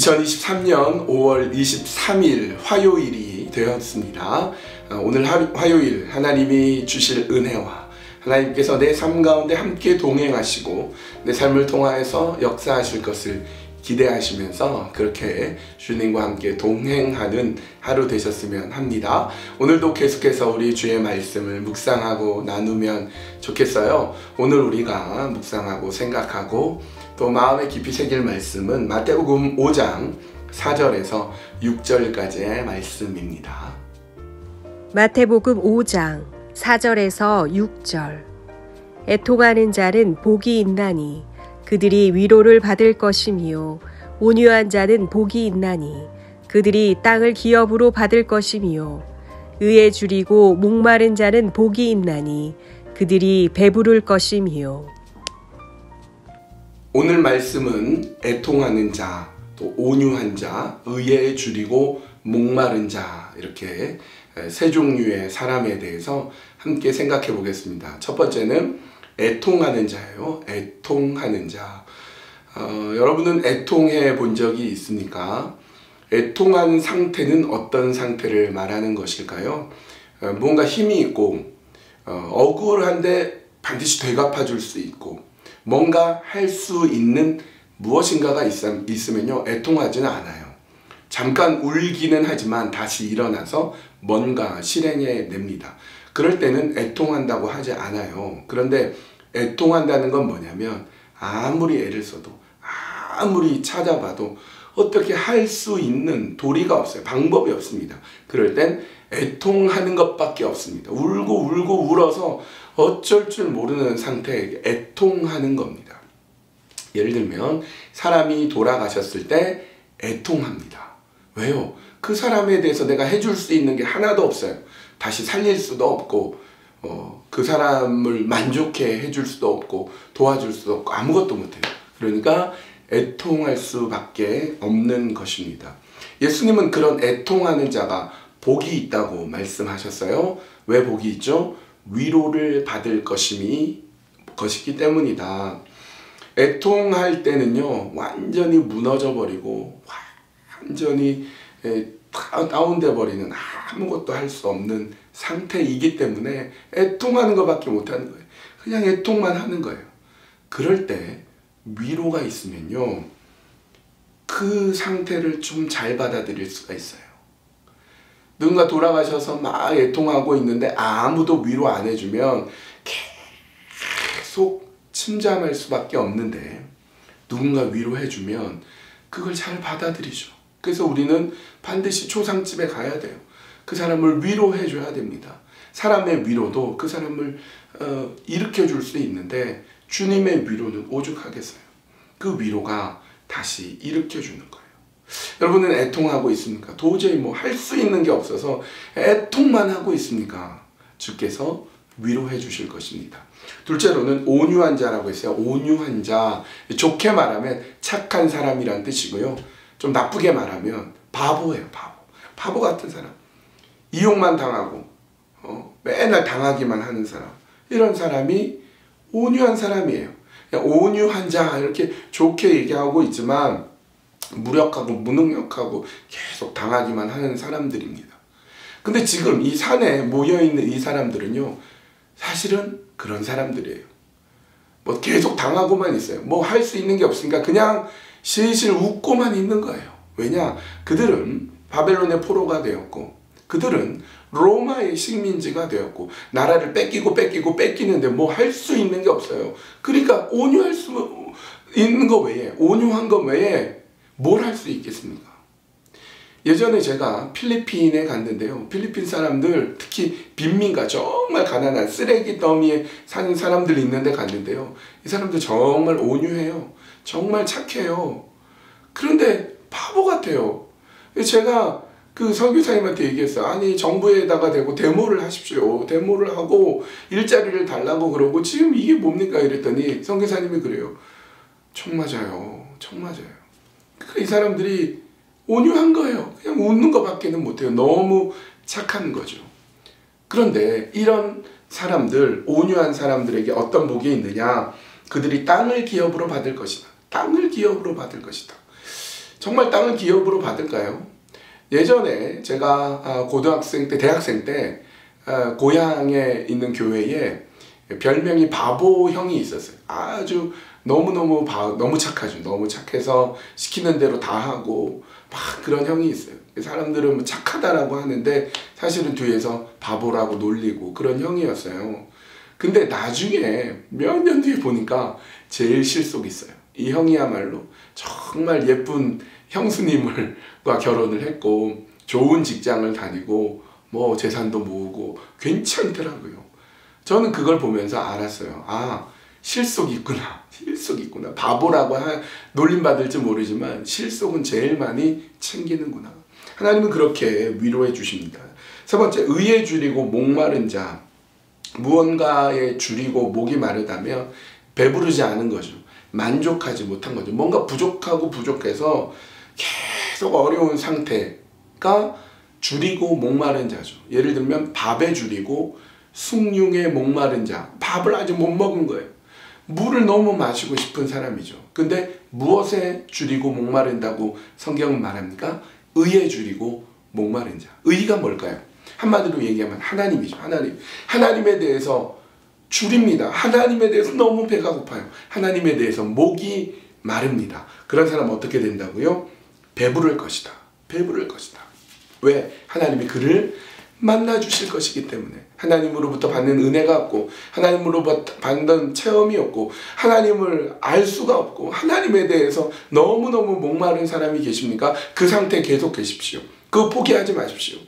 2023년 5월 23일 화요일이 되었습니다. 오늘 화요일 하나님이 주실 은혜와 하나님께서 내 삶 가운데 함께 동행하시고 내 삶을 통하여서 역사하실 것을 기대하시면서 그렇게 주님과 함께 동행하는 하루 되셨으면 합니다. 오늘도 계속해서 우리 주의 말씀을 묵상하고 나누면 좋겠어요. 오늘 우리가 묵상하고 생각하고 또 마음에 깊이 새길 말씀은 마태복음 5장 4절에서 6절까지의 말씀입니다. 마태복음 5장 4절에서 6절. 애통하는 자는 복이 있나니 그들이 위로를 받을 것이며 온유한 자는 복이 있나니 그들이 땅을 기업으로 받을 것이며 의에 줄이고 목마른 자는 복이 있나니 그들이 배부를 것이며. 오늘 말씀은 애통하는 자, 또 온유한 자, 의에 줄이고 목마른 자, 이렇게 세 종류의 사람에 대해서 함께 생각해 보겠습니다. 첫 번째는 애통하는 자예요. 애통하는 자. 여러분은 애통해 본 적이 있습니까? 애통한 상태는 어떤 상태를 말하는 것일까요? 뭔가 힘이 있고 억울한데 반드시 되갚아 줄 수 있고 뭔가 할 수 있는 무엇인가가 있으면요, 애통하지는 않아요. 잠깐 울기는 하지만 다시 일어나서 뭔가 실행해 냅니다. 그럴 때는 애통한다고 하지 않아요. 그런데 애통한다는 건 뭐냐면 아무리 애를 써도 아무리 찾아봐도 어떻게 할 수 있는 도리가 없어요. 방법이 없습니다. 그럴 땐 애통하는 것밖에 없습니다. 울고 울고 울어서 어쩔 줄 모르는 상태에 애통하는 겁니다. 예를 들면 사람이 돌아가셨을 때 애통합니다. 왜요? 그 사람에 대해서 내가 해줄 수 있는 게 하나도 없어요. 다시 살릴 수도 없고 그 사람을 만족해 해줄 수도 없고 도와줄 수도 없고 아무것도 못해요. 그러니까 애통할 수밖에 없는 것입니다. 예수님은 그런 애통하는 자가 복이 있다고 말씀하셨어요. 왜 복이 있죠? 위로를 받을 것이기 때문이다. 애통할 때는요, 완전히 무너져 버리고 완전히 다운돼 버리는 아무것도 할 수 없는 상태이기 때문에 애통하는 것밖에 못하는 거예요. 그냥 애통만 하는 거예요. 그럴 때 위로가 있으면요, 그 상태를 좀 잘 받아들일 수가 있어요. 누군가 돌아가셔서 막 애통하고 있는데 아무도 위로 안 해주면 계속 침잠할 수밖에 없는데 누군가 위로해주면 그걸 잘 받아들이죠. 그래서 우리는 반드시 초상집에 가야 돼요. 그 사람을 위로해줘야 됩니다. 사람의 위로도 그 사람을 일으켜줄 수 있는데 주님의 위로는 오죽하겠어요. 그 위로가 다시 일으켜주는 거예요. 여러분은 애통하고 있습니까? 도저히 뭐 할 수 있는 게 없어서 애통만 하고 있습니까? 주께서 위로해 주실 것입니다. 둘째로는 온유한 자라고 했어요. 온유한 자, 좋게 말하면 착한 사람이란 뜻이고요. 좀 나쁘게 말하면 바보예요. 바보 같은 사람. 이용만 당하고 맨날 당하기만 하는 사람. 이런 사람이 온유한 사람이에요. 온유한 자 이렇게 좋게 얘기하고 있지만 무력하고 무능력하고 계속 당하기만 하는 사람들입니다. 근데 지금 이 산에 모여있는 이 사람들은요, 사실은 그런 사람들이에요. 뭐 계속 당하고만 있어요. 뭐 할 수 있는 게 없으니까 그냥 실실 웃고만 있는 거예요. 왜냐? 그들은 바벨론의 포로가 되었고 그들은 로마의 식민지가 되었고 나라를 뺏기는데 뭐 할 수 있는 게 없어요. 그러니까 온유할 수 있는 거 외에, 온유한 거 외에 뭘 할 수 있겠습니까? 예전에 제가 필리핀에 갔는데요. 필리핀 사람들, 특히 빈민가, 정말 가난한 쓰레기 더미에 사는 사람들이 있는데 갔는데요. 이 사람들 정말 온유해요. 정말 착해요. 그런데 바보 같아요. 제가 그 선교사님한테 얘기했어요. 아니, 정부에다가 대고 데모를 하십시오. 데모를 하고 일자리를 달라고 그러고 지금 이게 뭡니까? 이랬더니 선교사님이 그래요. 총 맞아요. 총 맞아요. 이 사람들이 온유한 거예요. 그냥 웃는 것밖에는 못해요. 너무 착한 거죠. 그런데 이런 사람들, 온유한 사람들에게 어떤 복이 있느냐? 그들이 땅을 기업으로 받을 것이다. 땅을 기업으로 받을 것이다. 정말 땅을 기업으로 받을까요? 예전에 제가 고등학생 때, 대학생 때 고향에 있는 교회에 별명이 바보 형이 있었어요. 아주 너무 착하죠. 너무 착해서 시키는 대로 다 하고 막 그런 형이 있어요. 사람들은 뭐 착하다라고 하는데 사실은 뒤에서 바보라고 놀리고 그런 형이었어요. 근데 나중에 몇 년 뒤에 보니까 제일 실속이 있어요. 이 형이야말로 정말 예쁜 형수님과 결혼을 했고 좋은 직장을 다니고 뭐 재산도 모으고 괜찮더라고요. 저는 그걸 보면서 알았어요. 아, 실속이 있구나. 실속이 있구나. 바보라고 놀림받을지 모르지만 실속은 제일 많이 챙기는구나. 하나님은 그렇게 위로해 주십니다. 세 번째, 의에 줄이고 목마른 자. 무언가에 줄이고 목이 마르다면 배부르지 않은 거죠. 만족하지 못한 거죠. 뭔가 부족하고 부족해서 계속 어려운 상태가 줄이고 목마른 자죠. 예를 들면 밥에 줄이고 숭늉에 목마른 자. 밥을 아직 못 먹은 거예요. 물을 너무 마시고 싶은 사람이죠. 근데 무엇에 줄이고 목마른다고 성경은 말합니까? 의에 줄이고 목마른 자. 의가 뭘까요? 한마디로 얘기하면 하나님이죠. 하나님에 대해서 줄입니다. 하나님에 대해서 너무 배가 고파요. 하나님에 대해서 목이 마릅니다. 그런 사람은 어떻게 된다고요? 배부를 것이다. 배부를 것이다. 왜? 하나님이 그를 만나 주실 것이기 때문에. 하나님으로부터 받는 은혜가 없고 하나님으로부터 받는 체험이 없고 하나님을 알 수가 없고 하나님에 대해서 너무너무 목마른 사람이 계십니까? 그 상태에 계속 계십시오. 그거 포기하지 마십시오.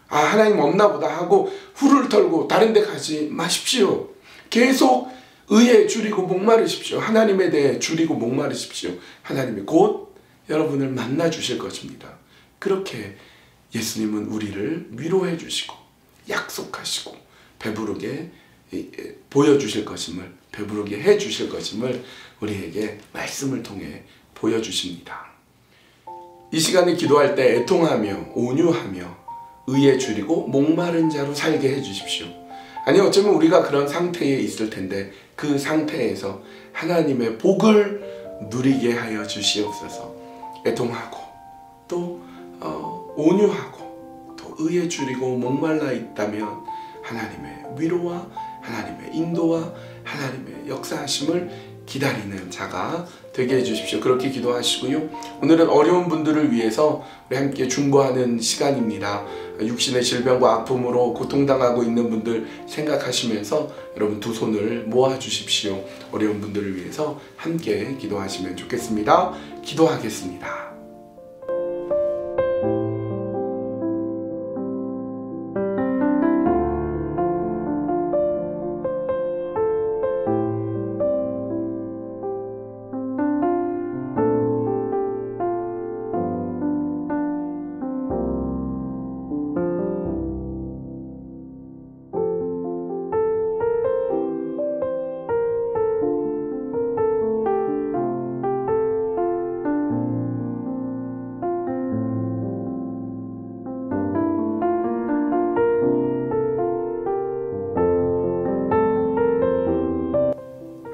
아, 하나님 없나 보다 하고 후를 털고 다른 데 가지 마십시오. 계속 의에 줄이고 목마르십시오. 하나님에 대해 줄이고 목마르십시오. 하나님이 곧 여러분을 만나 주실 것입니다. 그렇게 예수님은 우리를 위로해 주시고 약속하시고 배부르게 보여주실 것임을, 배부르게 해주실 것임을 우리에게 말씀을 통해 보여주십니다. 이 시간에 기도할 때 애통하며 온유하며 의에 줄이고 목마른 자로 살게 해주십시오. 아니, 어쩌면 우리가 그런 상태에 있을 텐데 그 상태에서 하나님의 복을 누리게 하여 주시옵소서. 애통하고 또 온유하고 또 의에 줄이고 목말라 있다면 하나님의 위로와 하나님의 인도와 하나님의 역사하심을 기다리는 자가 되게 해주십시오. 그렇게 기도하시고요. 오늘은 어려운 분들을 위해서 우리 함께 중보하는 시간입니다. 육신의 질병과 아픔으로 고통당하고 있는 분들 생각하시면서 여러분 두 손을 모아 주십시오. 어려운 분들을 위해서 함께 기도하시면 좋겠습니다. 기도하겠습니다.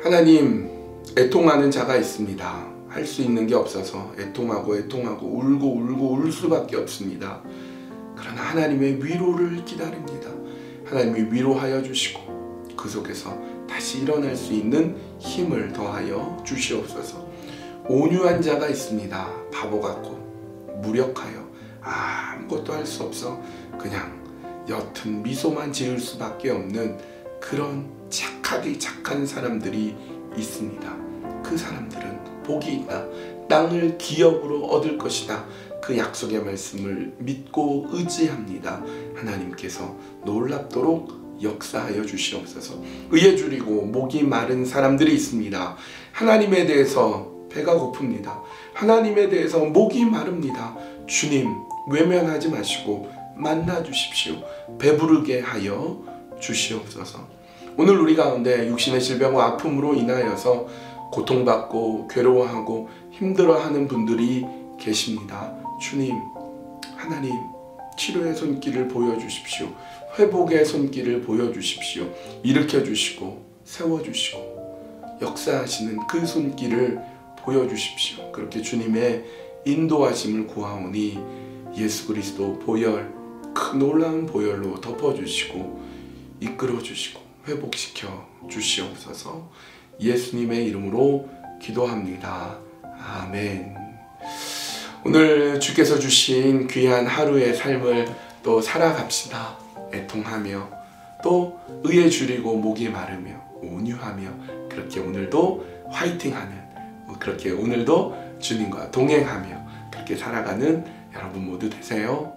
하나님, 애통하는 자가 있습니다. 할 수 있는 게 없어서 애통하고 울고 울 수밖에 없습니다. 그러나 하나님의 위로를 기다립니다. 하나님이 위로하여 주시고 그 속에서 다시 일어날 수 있는 힘을 더하여 주시옵소서. 온유한 자가 있습니다. 바보 같고 무력하여 아무것도 할 수 없어 그냥 옅은 미소만 지을 수밖에 없는 그런 착하디 착한 사람들이 있습니다. 그 사람들은 복이 있다. 땅을 기업으로 얻을 것이다. 그 약속의 말씀을 믿고 의지합니다. 하나님께서 놀랍도록 역사하여 주시옵소서. 의에 줄이고 목이 마른 사람들이 있습니다. 하나님에 대해서 배가 고픕니다. 하나님에 대해서 목이 마릅니다. 주님, 외면하지 마시고 만나 주십시오. 배부르게 하여 주시옵소서. 오늘 우리 가운데 육신의 질병과 아픔으로 인하여서 고통받고 괴로워하고 힘들어하는 분들이 계십니다. 주님, 하나님, 치료의 손길을 보여주십시오. 회복의 손길을 보여주십시오. 일으켜주시고 세워주시고 역사하시는 그 손길을 보여주십시오. 그렇게 주님의 인도하심을 구하오니 예수 그리스도 보혈, 큰 놀라운 보혈로 덮어주시고 이끌어주시고 회복시켜 주시옵소서. 예수님의 이름으로 기도합니다. 아멘. 오늘 주께서 주신 귀한 하루의 삶을 또 살아갑시다. 애통하며 또 의에 줄이고 목이 마르며 온유하며 그렇게 오늘도 화이팅하는, 그렇게 오늘도 주님과 동행하며 그렇게 살아가는 여러분 모두 되세요.